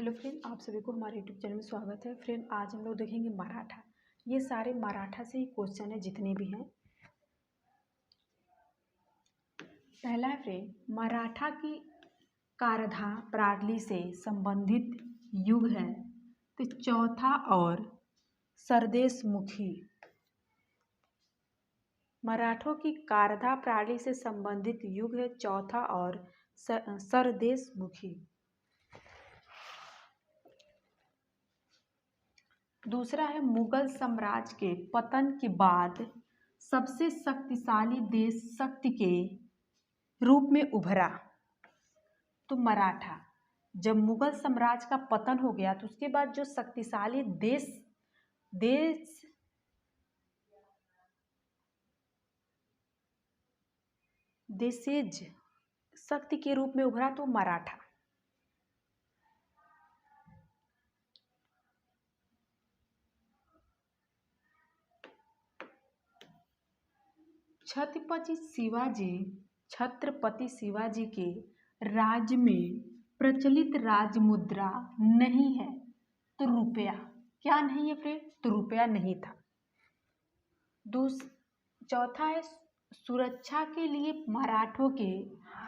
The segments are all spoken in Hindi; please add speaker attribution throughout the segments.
Speaker 1: हेलो फ्रेंड, आप सभी को हमारे यूट्यूब चैनल में स्वागत है। फ्रेंड, आज हम लोग देखेंगे मराठा। ये सारे मराठा से ही क्वेश्चन है जितने भी हैं। पहला है फ्रेंड, मराठा की कारधा प्रणाली से संबंधित युग है तो चौथा और सरदेशमुखी। मराठों की कारधा प्रणाली से संबंधित युग है चौथा और सरदेशमुखी। दूसरा है, मुगल साम्राज्य के पतन के बाद सबसे शक्तिशाली देश शक्ति के रूप में उभरा तो मराठा। जब मुगल साम्राज्य का पतन हो गया तो उसके बाद जो शक्तिशाली देशज शक्ति के रूप में उभरा तो मराठा। छत्रपति शिवाजी के राज्य में प्रचलित राजमुद्रा नहीं है तो रुपया। क्या नहीं है फ्रेंड? तो रुपया नहीं था। चौथा है, सुरक्षा के लिए मराठों के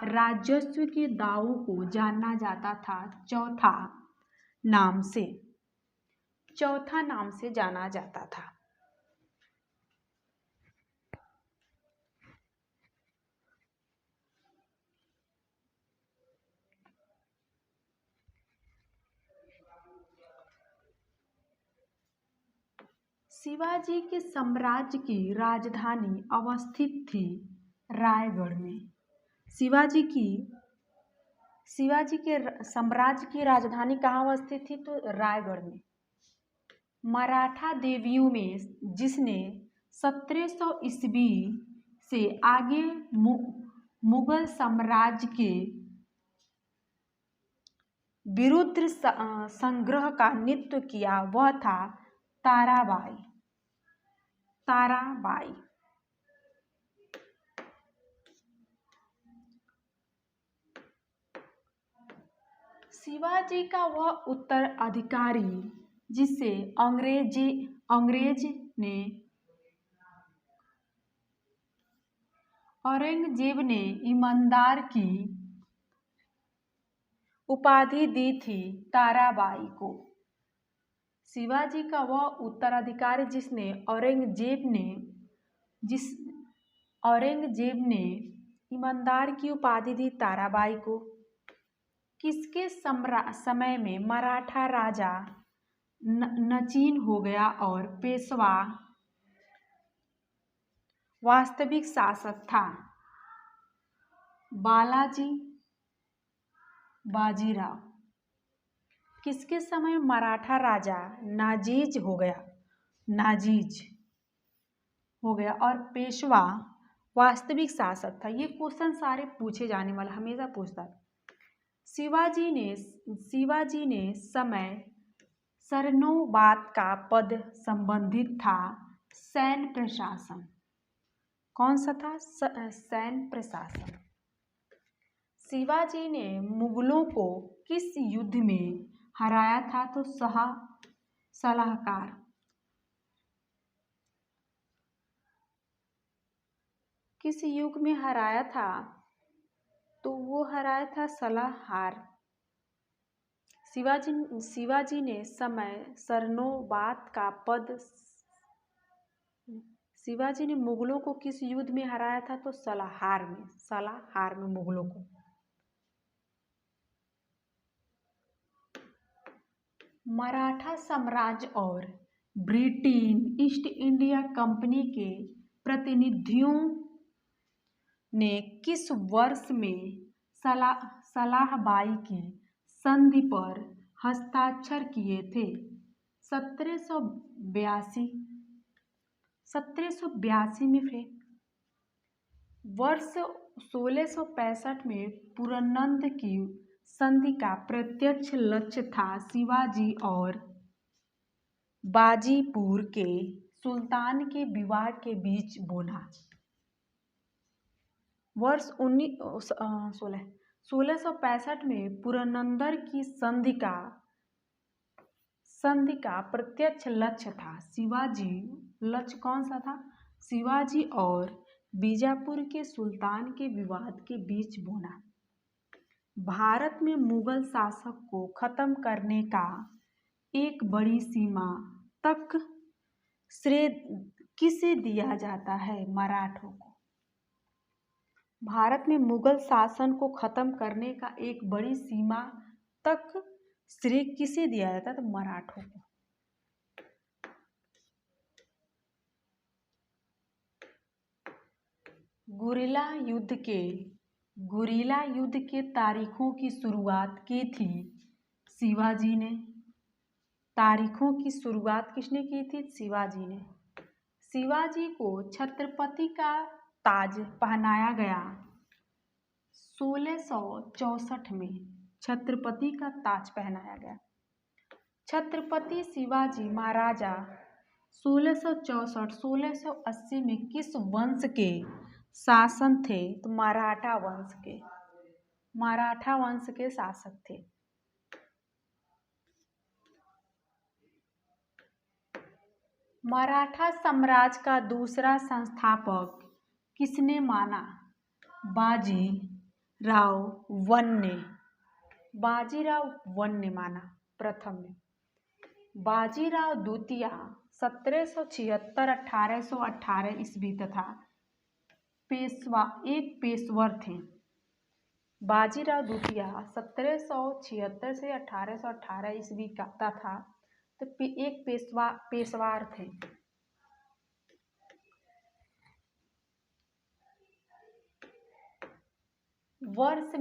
Speaker 1: राजस्व के दावों को जाना जाता था चौथा नाम से जाना जाता था। शिवाजी के साम्राज्य की राजधानी अवस्थित थी रायगढ़ में। शिवाजी के साम्राज्य की राजधानी कहाँ अवस्थित थी? तो रायगढ़ में। मराठा देवियों में जिसने 1700 ईस्वी से आगे मुगल साम्राज्य के विरुद्ध संग्रह का नेतृत्व किया वह था ताराबाई। शिवाजी का वह उत्तराधिकारी जिसे औरंगजेब ने ईमानदार की उपाधि दी थी ताराबाई को। शिवाजी का वह उत्तराधिकारी जिसने औरंगजेब ने ईमानदार की उपाधि दी ताराबाई को। किसके समय में मराठा राजा नचीन हो गया और पेशवा वास्तविक शासक था? बाजीराव। किसके समय मराठा राजा नाजीज हो गया और पेशवा वास्तविक शासक था? ये क्वेश्चन सारे पूछे जाने वाला, हमेशा पूछता है। शिवाजी ने समय सरनोबात का पद संबंधित था सैन्य प्रशासन। कौन सा था? सैन्य प्रशासन। शिवाजी ने मुगलों को किस युद्ध में हराया था? तो सलाहकार। किस युग में हराया था? तो वो हराया था सलाहार। शिवाजी ने समय सरनोबात का पद। शिवाजी ने मुगलों को किस युद्ध में हराया था? तो सलाहार में मुगलों को। मराठा साम्राज्य और ब्रिटेन ईस्ट इंडिया कंपनी के प्रतिनिधियों ने किस वर्ष में सलाहबाई की संधि पर हस्ताक्षर किए थे? 1782 में फ्रेंड। वर्ष 1665 में पुरनंद की संधि का प्रत्यक्ष लक्ष्य था शिवाजी और बाजीपुर के सुल्तान के विवाह के बीच बोला। वर्ष 1665 में पुरनंदर की संधि का संधि का प्रत्यक्ष लक्ष्य था शिवाजी। लक्ष्य कौन सा था? शिवाजी और बीजापुर के सुल्तान के विवाद के बीच बोना। भारत में मुगल शासक को खत्म करने का एक बड़ी सीमा तक श्रेय किसे दिया जाता है? मराठों को। भारत में मुगल शासन को खत्म करने का एक बड़ी सीमा तक श्रेय किसे दिया जाता है? तो मराठों को। गुरिल्ला युद्ध के तारीखों की शुरुआत की थी शिवाजी ने। तारीखों की शुरुआत किसने की थी? शिवाजी ने। शिवाजी को छत्रपति का ताज पहनाया गया 1664 में। छत्रपति का ताज पहनाया गया। छत्रपति शिवाजी महाराजा 1664-1680 में किस वंश के शासन थे? तो मराठा वंश के शासक थे। मराठा साम्राज्य का दूसरा संस्थापक किसने माना? बाजीराव वन ने माना प्रथम में। बाजीराव द्वितीय 1776-1818 ईस्वी तथा पेशवर थे। बाजीराव द्वितीय 1776 से 1818 ईस्वी का था, तो एक पेशवार थे। वर्ष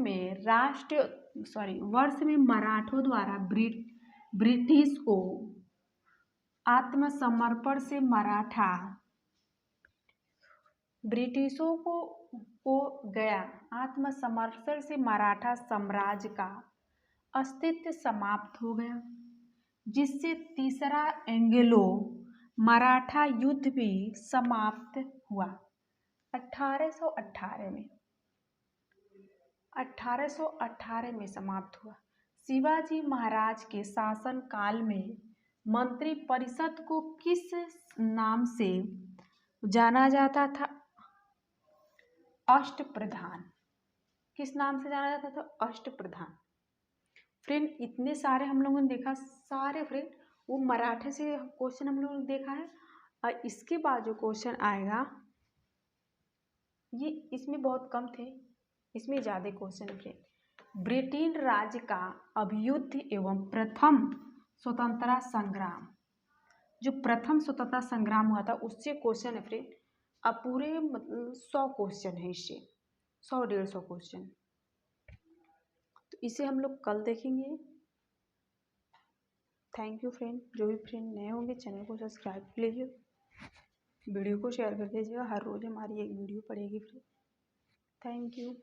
Speaker 1: में मराठों द्वारा ब्रिटिश को आत्मसमर्पण से ब्रिटिशों को गया आत्मसमर्पण से मराठा साम्राज्य का अस्तित्व समाप्त हो गया, जिससे तीसरा एंग्लो मराठा युद्ध भी समाप्त हुआ 1818 में समाप्त हुआ। शिवाजी महाराज के शासन काल में मंत्री परिषद को किस नाम से जाना जाता था? अष्टप्रधान। किस नाम से जाना जाता था? अष्टप्रधान। फ्रेंड, इतने सारे हम लोगों ने देखा, सारे फ्रेंड वो मराठे से क्वेश्चन हम लोगों ने देखा है। और इसके बाद जो क्वेश्चन आएगा ये इसमें बहुत कम थे, इसमें ज़्यादा क्वेश्चन थे। ब्रिटेन राज्य का अभ्युदय एवं प्रथम स्वतंत्रता संग्राम, जो प्रथम स्वतंत्रता संग्राम हुआ था उससे क्वेश्चन है फ्रेंड। अब पूरे 100 क्वेश्चन है इससे, 100-150 क्वेश्चन। तो इसे हम लोग कल देखेंगे। Thank you friend. जो भी फ्रेंड नए होंगे चैनल को सब्सक्राइब कर लीजिए, वीडियो को शेयर कर दीजिएगा। हर रोज़ हमारी एक वीडियो पड़ेगी फ्रेंड। Thank you.